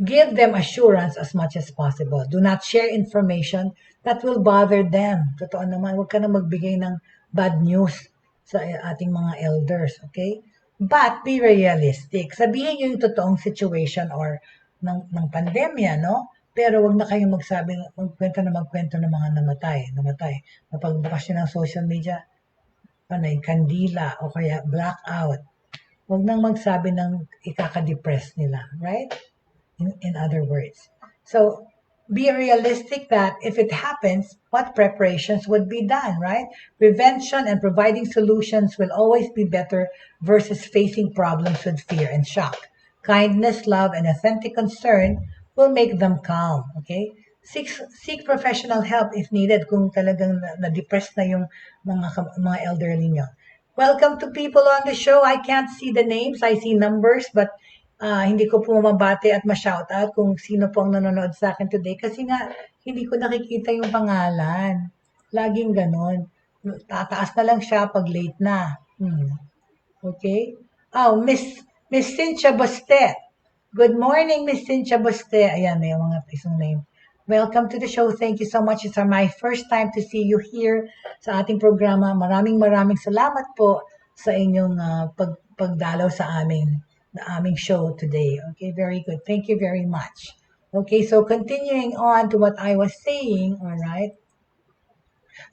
Give them assurance as much as possible. Do not share information that will bother them. Totoo naman, huwag ka na magbigay ng bad news sa ating mga elders. Okay? But be realistic. Sabihin nyo yung totoong situation or ng pandemya, no? Pero wag na kayong magkwento ng mga namatay. Napagbukas nyo ng social media, panay, kandila, o kaya blackout. Wag nang magsabi ng ikaka-depress nila, right? In other words. So, be realistic that if it happens, what preparations would be done, right? Prevention and providing solutions will always be better versus facing problems with fear and shock. Kindness, love, and authentic concern will make them calm, okay? Seek professional help if needed kung talagang na-depressed na yung mga elderly nyo. Welcome to people on the show. I can't see the names. I see numbers, but hindi ko po mabate at ma-shoutout kung sino po ang nanonood sa akin today kasi nga hindi ko nakikita yung pangalan. Laging ganon. Tataas na lang siya pag late na. Okay? Oh, Miss Cynthia Bostet. Good morning, Miss Cynthia Bostet. Ayan, may mga isang name. Welcome to the show. Thank you so much. It's my first time to see you here sa ating programa. Maraming salamat po sa inyong pagdalaw sa aming show today. Okay, very good. Thank you very much. Okay, so continuing on to what I was saying, all right,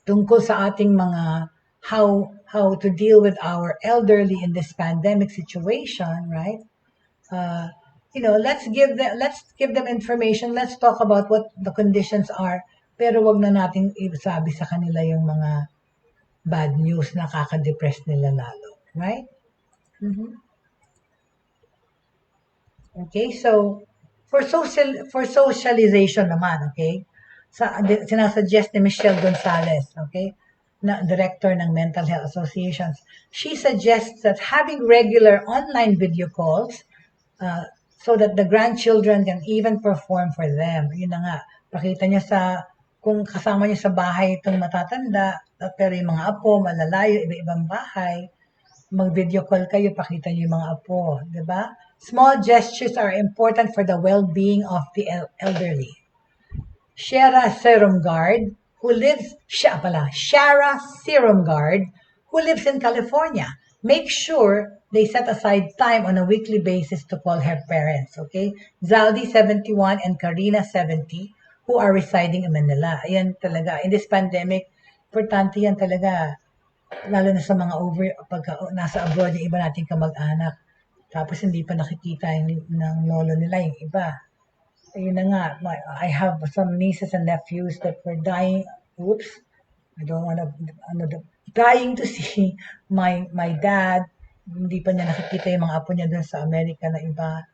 tungkol sa ating mga how to deal with our elderly in this pandemic situation, right? Let's give them information. Let's talk about what the conditions are. Pero wag na nating isabi sa kanila yung mga bad news na kaka-depress nila lalo, right? Okay, so for socialization naman, okay? Sinasuggest ni Michelle Gonzalez, okay? Na director ng Mental Health Associations. She suggests that having regular online video calls so that the grandchildren can even perform for them. Yun na nga, pakita niya kung kasama niya sa bahay itong matatanda, pero yung mga apo, malalayo, iba-ibang bahay, mag-video call kayo, pakita niyo yung mga apo, di ba? Small gestures are important for the well-being of the elderly. Shara Serumgard, who lives who lives in California. Make sure they set aside time on a weekly basis to call her parents, okay? Zaldi, 71, and Karina, 70, who are residing in Manila. Ayan talaga. In this pandemic, importante yan talaga. Lalo na sa mga pagka nasa abroad yung iba nating kamag-anak. Tapos hindi pa nakikita ng lolo nila yung iba. Ayun na nga, I have some nieces and nephews that were dying. Oops, I don't want to, dying to see my dad. Hindi pa niya nakikita yung mga apo niya doon sa Amerika na iba.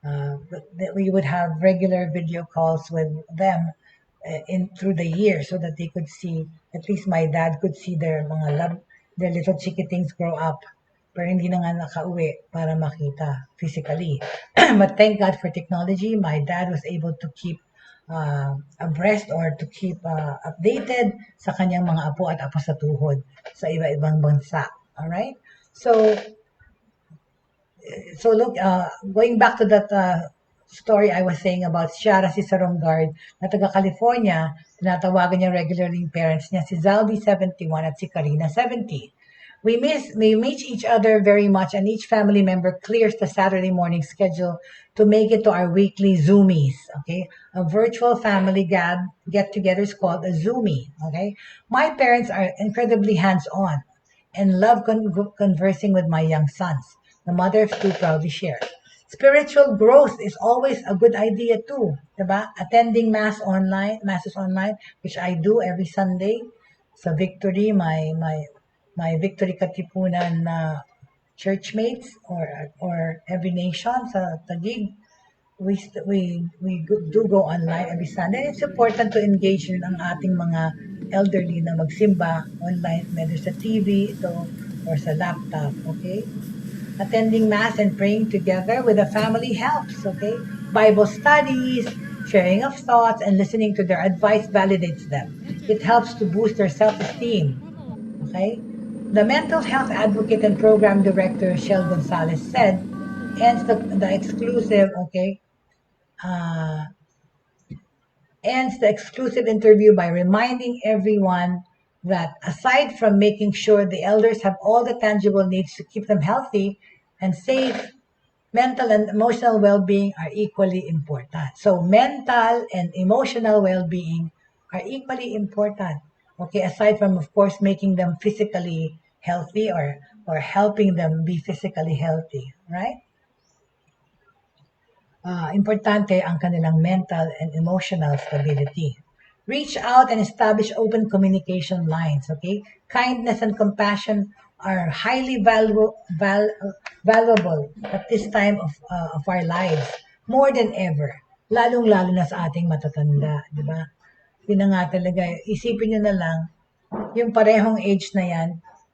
That we would have regular video calls with them through the year so that they could see, at least my dad could see their little chikitings grow up. Pero hindi na nga nakauwi para makita physically. But thank God for technology, my dad was able to keep abreast or to keep updated sa kanyang mga apo at apo sa tuhod sa iba-ibang bansa. Alright? So look, going back to that story I was saying about Shara si Sarongard na taga California, tinatawagan niya regularly yung parents niya, si Zaldi 71 at si Karina 70. We meet each other very much, and each family member clears the Saturday morning schedule to make it to our weekly Zoomies, okay? A virtual family get-together is called a Zoomie, okay? My parents are incredibly hands-on and love conversing with my young sons. The mother of two proudly shares. Spiritual growth is always a good idea too, diba? Attending masses online, which I do every Sunday. Sa Victory, my Victory Katipunan churchmates or every nation sa Taguig, we do go online every Sunday. It's important to engage in ang ating mga elderly na magsimba online, whether sa TV or sa laptop, okay? Attending Mass and praying together with the family helps, okay? Bible studies, sharing of thoughts, and listening to their advice validates them. It helps to boost their self-esteem, okay? The mental health advocate and program director, Shel Gonzalez, said, ends the exclusive, okay, ends the exclusive interview by reminding everyone that aside from making sure the elders have all the tangible needs to keep them healthy and safe, mental and emotional well-being are equally important. So mental and emotional well-being are equally important. Okay, aside from, of course, making them physically healthy or helping them be physically healthy, right? Importante ang kanilang mental and emotional stability. Reach out and establish open communication lines, okay? Kindness and compassion are highly valuable at this time of our lives, more than ever, lalong-lalo na sa ating matatanda, di ba? Yun na nga talaga, isipin nyo na lang, yung parehong age na yan,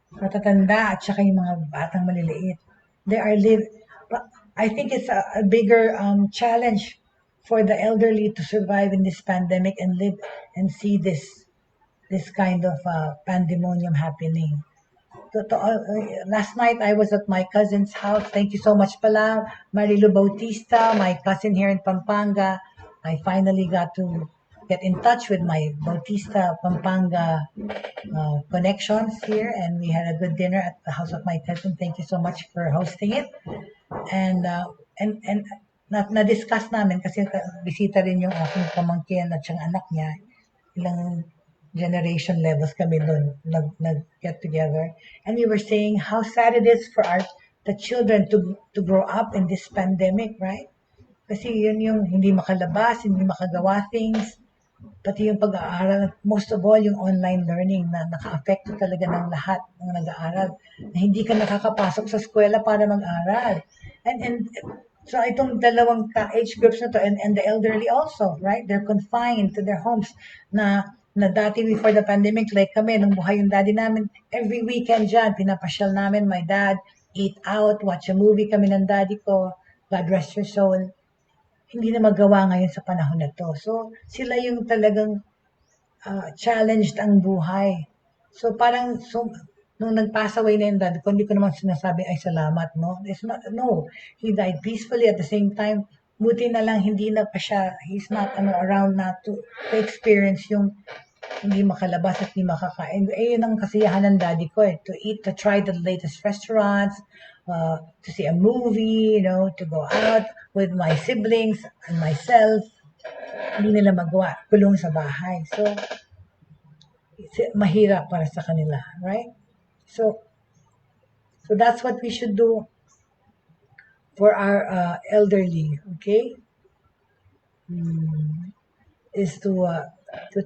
matatanda at saka yung mga batang maliliit. I think it's a bigger challenge for the elderly to survive in this pandemic and live and see this kind of pandemonium happening. Last night I was at my cousin's house. Thank you so much pala, Marilu Bautista, my cousin here in Pampanga. I finally got to get in touch with my Bautista Pampanga connections here, and we had a good dinner at the house of my cousin. Thank you so much for hosting it. And na-discuss namin kasi bisita rin yung aking pamangkin at siyang anak niya. Ilang generation levels kami doon nag-get together. And we were saying how sad it is for the children to grow up in this pandemic, right? Kasi yun yung hindi makalabas, hindi makagawa things, pati yung pag-aaral, most of all yung online learning na naka-affect talaga ng lahat ng nag-aaral. Na hindi ka nakakapasok sa eskwela para mag-aral. And so itong dalawang age groups na to and the elderly also, right? They're confined to their homes na dati before the pandemic, like kami, nung buhay yung daddy namin, every weekend dyan, pinapasyal namin, my dad, eat out, watch a movie kami ng daddy ko, God rest your soul. Hindi na magawa ngayon sa panahon na to. So, sila yung talagang challenged ang buhay. So, nung nag-pass away na yung dad ko, hindi ko naman sinasabi, ay salamat, no? No, he died peacefully at the same time. Buti na lang, hindi na pa siya, he's not around na to experience yung hindi makalabas at hindi makakain. Yun ang kasiyahan ng daddy ko to try the latest restaurants, to see a movie, to go out with my siblings and myself. Hindi nila magawa, kulong sa bahay. So, mahirap para sa kanila, right? So that's what we should do for our elderly, okay? Is to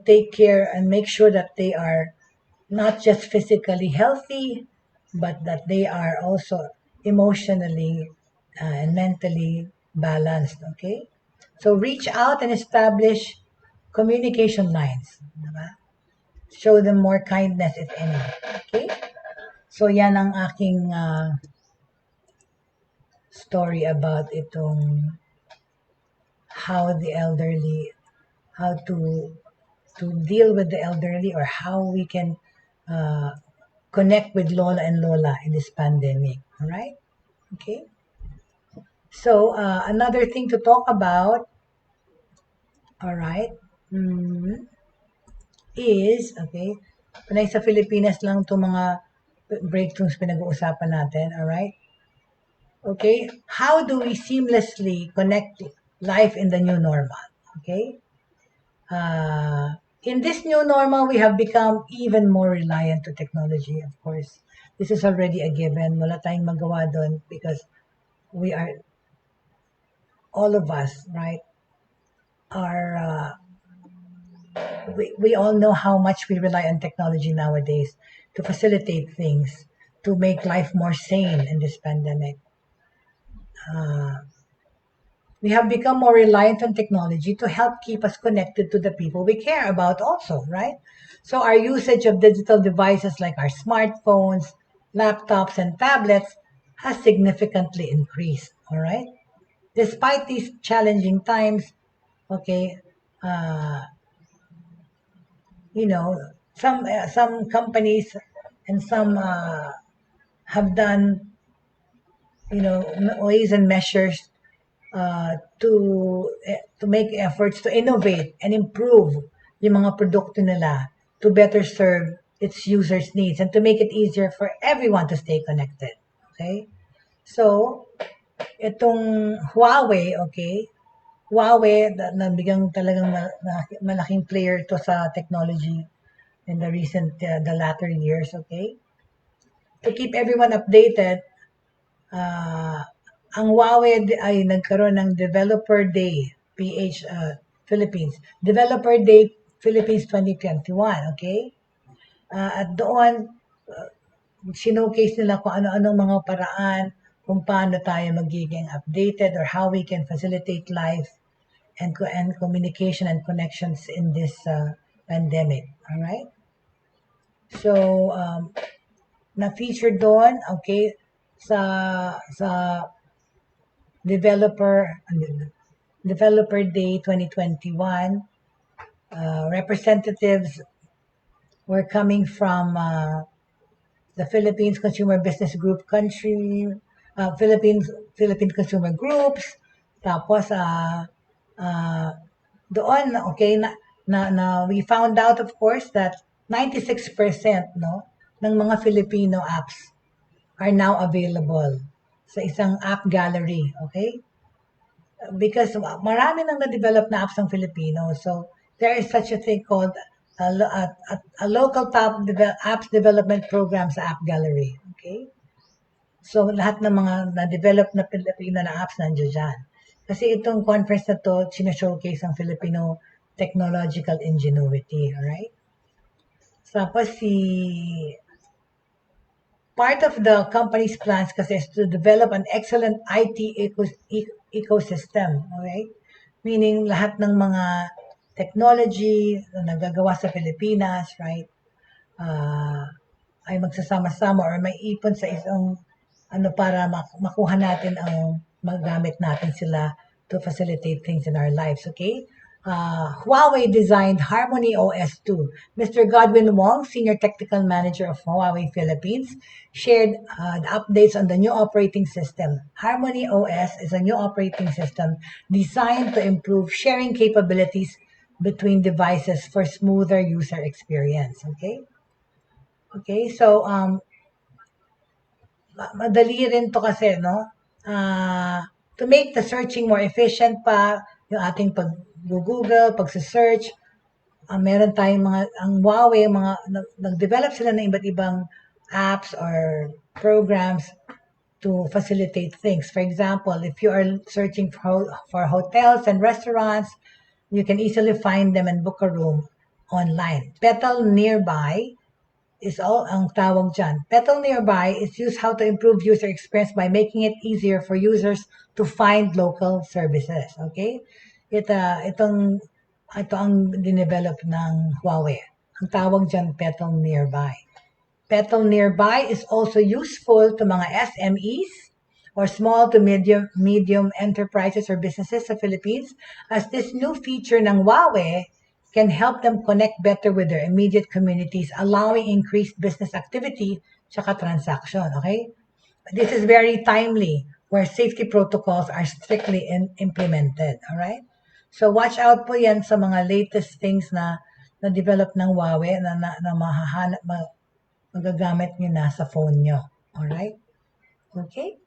take care and make sure that they are not just physically healthy, but that they are also emotionally and mentally balanced, okay? So reach out and establish communication lines. Diba? Show them more kindness, if any. Okay? So yan ang aking story about itong how to deal with the elderly, or how we can connect with Lola and Lola in this pandemic. All right? Okay? So, another thing to talk about, all right, is, okay, panay sa Pilipinas lang itong mga breakthroughs pinag-uusapan natin, all right? Okay, how do we seamlessly connect life in the new normal? Okay? In this new normal, we have become even more reliant to technology, of course. This is already a given. Wala tayong magawa doon because we are, all of us, right, are, we all know how much we rely on technology nowadays to facilitate things, to make life more sane in this pandemic. We have become more reliant on technology to help keep us connected to the people we care about also, right? So our usage of digital devices like our smartphones, laptops, and tablets has significantly increased, all right? Despite these challenging times, okay, some companies and some have done, ways and measures to make efforts to innovate and improve yung mga produkto nila to better serve its users' needs and to make it easier for everyone to stay connected. Okay? So, itong Huawei, okay? Huawei, nabigang talagang malaking player to sa technology in the the latter years, okay? To keep everyone updated, ang Huawei ay nagkaroon ng Developer Day Philippines. Developer Day Philippines 2021, okay? At doon, sinocase nila kung ano-anong mga paraan kung paano tayo magiging updated or how we can facilitate life and communication and connections in this pandemic. All right? So, na-feature doon, okay, sa Developer Day 2021, representatives were coming from the Philippines Consumer Business Group Philippine Consumer Groups, tapos doon, okay, na we found out, of course, that 96% ng mga Filipino apps are now available sa isang app gallery, okay? Because marami nang na-develop na apps ng Filipino. So, there is such a thing called a local apps development program sa app gallery, okay? So, lahat ng mga na-develop na Filipino na apps nandiyo dyan. Kasi itong conference na to, sinashowcase ang Filipino technological ingenuity, alright? Tapos part of the company's plans kasi is to develop an excellent IT ecosystem, okay? Meaning lahat ng mga technology na nagagawa sa Pilipinas, right, ay magsasama-sama or may ipon sa isang para makuha natin ang magamit natin sila to facilitate things in our lives, okay? Huawei designed Harmony OS 2. Mr. Godwin Wong, Senior Technical Manager of Huawei Philippines, shared the updates on the new operating system. Harmony OS is a new operating system designed to improve sharing capabilities between devices for smoother user experience. Okay, so madali rin to kasi, no? To make the searching more efficient pa, yung ating pag-google, pag-search, meron tayong ang Huawei, nag-develop sila ng iba't ibang apps or programs to facilitate things. For example, if you are searching for hotels and restaurants, you can easily find them and book a room online. Petal Nearby is ang tawag dyan. Petal Nearby is used how to improve user experience by making it easier for users to find local services. Okay? Ito ang dinevelop ng Huawei. Ang tawag dyan, Petal Nearby. Petal Nearby is also useful to mga SMEs or small to medium enterprises or businesses sa Philippines, as this new feature ng Huawei can help them connect better with their immediate communities, allowing increased business activity tsaka transaction. Okay? This is very timely where safety protocols are strictly implemented. Alright? So watch out po yan sa mga latest things na develop ng Huawei na magagamit nyo na sa phone nyo. Alright? Okay?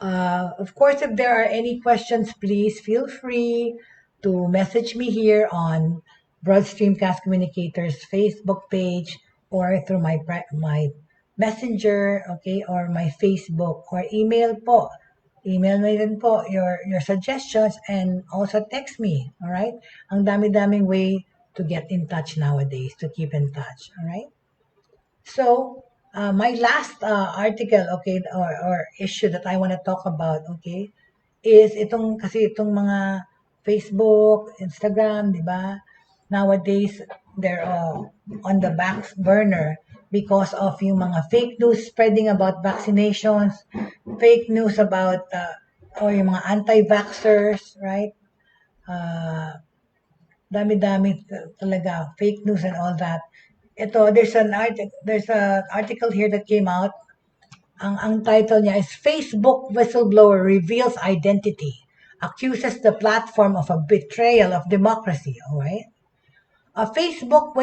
Of course, if there are any questions, please feel free to message me here on Broad Stream Cast Communicators Facebook page or through my messenger, okay, or my Facebook or email po. Email me rin po your suggestions and also text me, all right? Ang dami-daming way to get in touch nowadays, to keep in touch, all right? So, my last article, okay, or issue that I want to talk about, okay, is itong mga Facebook, Instagram, di ba? Nowadays, they're on the back burner because of yung mga fake news spreading about vaccinations, fake news about, or yung mga anti-vaxxers, right? Dami-dami talaga, fake news and all that. Ito, there's an article here that came out. Ang title niya is Facebook Whistleblower Reveals Identity, Accuses the Platform of a Betrayal of Democracy. Alright? A Facebook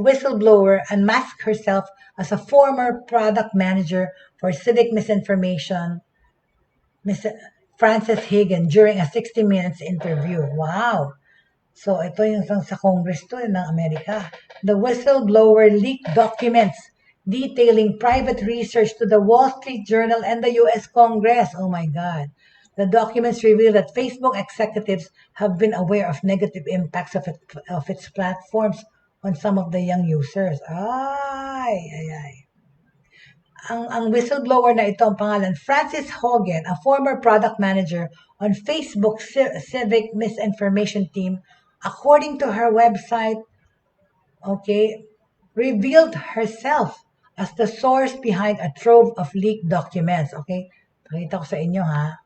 whistleblower unmasked herself as a former product manager for civic misinformation, Frances Hagen, during a 60 Minutes interview. Wow! So, ito yung sa Congress to ng Amerika. The whistleblower leaked documents detailing private research to the Wall Street Journal and the U.S. Congress. Oh my God. The documents reveal that Facebook executives have been aware of negative impacts of its platforms on some of the young users. Ay. Ang whistleblower na ito, ang pangalan, Frances Hogan, a former product manager on Facebook's civic misinformation team, according to her website, okay, revealed herself as the source behind a trove of leaked documents. Okay? Pakita ko sa inyo, ha?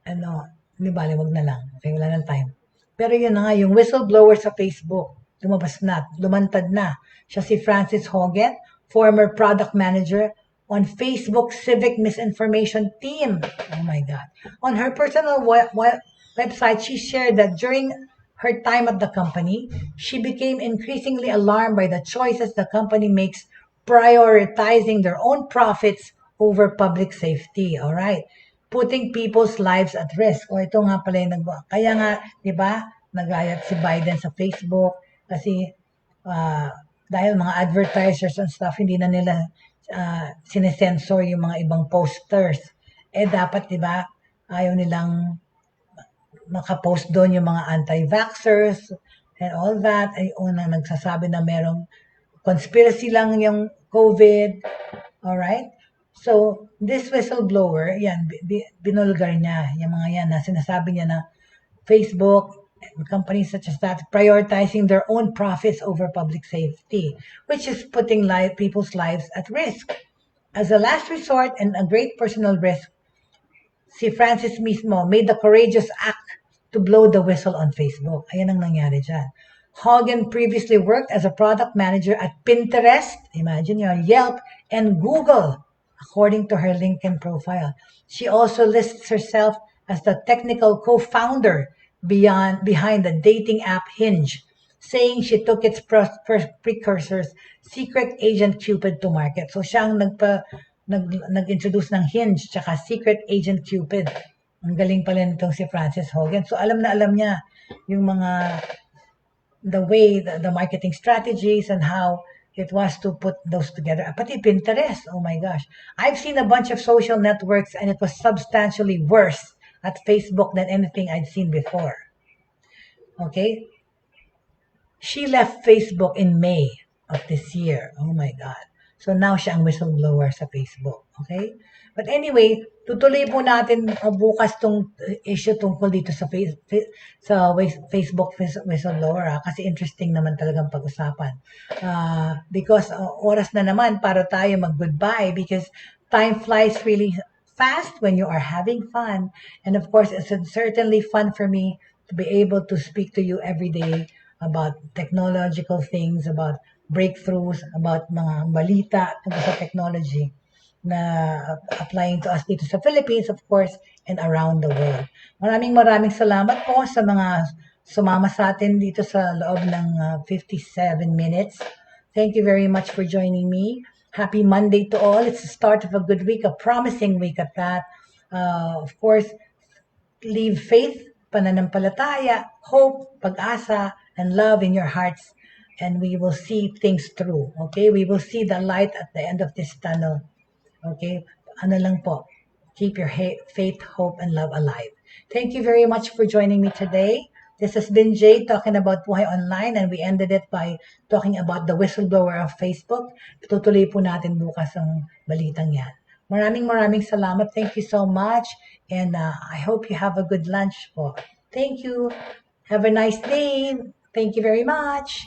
Di bale, wag na lang. Okay, wala ng time. Pero yun na nga, yung whistleblower sa Facebook, lumantad na. Siya si Frances Hogan, former product manager on Facebook's civic misinformation team. Oh my God. On her personal website, she shared that during her time at the company, she became increasingly alarmed by the choices the company makes, prioritizing their own profits over public safety. All right? Putting people's lives at risk. O ito nga pala yung kaya nga, di ba, nagayat si Biden sa Facebook kasi dahil mga advertisers and stuff, hindi na nila sinesensor yung mga ibang posters. Dapat, di ba, ayaw nilang makapost doon yung mga anti-vaxxers and all that. Ay unang nagsasabi na merong conspiracy lang yung COVID. Alright? So, this whistleblower, yan, binulgar niya. Yung mga yan na sinasabi niya na Facebook, companies such as that, prioritizing their own profits over public safety, which is putting people's lives at risk. As a last resort and a great personal risk, si Francis mismo made the courageous act to blow the whistle on Facebook. Ayan ang nangyari dyan. Hogan previously worked as a product manager at Pinterest, imagine yun, Yelp, and Google according to her LinkedIn profile. She also lists herself as the technical co-founder behind the dating app Hinge, saying she took its precursors, Secret Agent Cupid, to market. So siya ang nag-introduce ng Hinge tsaka Secret Agent Cupid. Ang galing pala nitong si Frances Hogan. So alam na alam niya yung mga the way, the marketing strategies and how it was to put those together. Pati Pinterest, oh my gosh. I've seen a bunch of social networks and it was substantially worse at Facebook than anything I'd seen before. Okay? She left Facebook in May of this year. Oh my God. So now siya ang whistleblower sa Facebook. Okay? But anyway, tutuloy po natin bukas tong issue tungkol dito sa Facebook whistleblower kasi interesting naman talagang pag-usapan. Because oras na naman para tayo mag-goodbye because time flies really fast when you are having fun. And of course, it's certainly fun for me to be able to speak to you every day about technological things, about breakthroughs, about mga balita tungkol sa technology na applying to us dito sa Philippines, of course, and around the world. Maraming salamat po sa mga sumama sa atin dito sa loob ng 57 minutes. Thank you very much for joining me. Happy Monday to all. It's the start of a good week, a promising week at that. Of course, leave faith, pananampalataya, hope, pag-asa, and love in your hearts, and we will see things through. Okay? We will see the light at the end of this tunnel. Okay? Ano lang po, keep your faith, hope, and love alive. Thank you very much for joining me today. This has been Jay talking about Buhay Online, and we ended it by talking about the whistleblower of Facebook. Tutuloy po natin bukas ang balitang yan. Maraming salamat. Thank you so much, and I hope you have a good lunch po. Thank you. Have a nice day. Thank you very much.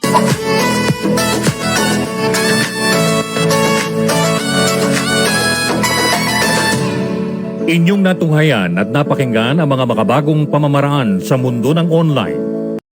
Inyong natunghayan at napakinggan ang mga makabagong pamamaraan sa mundo ng online.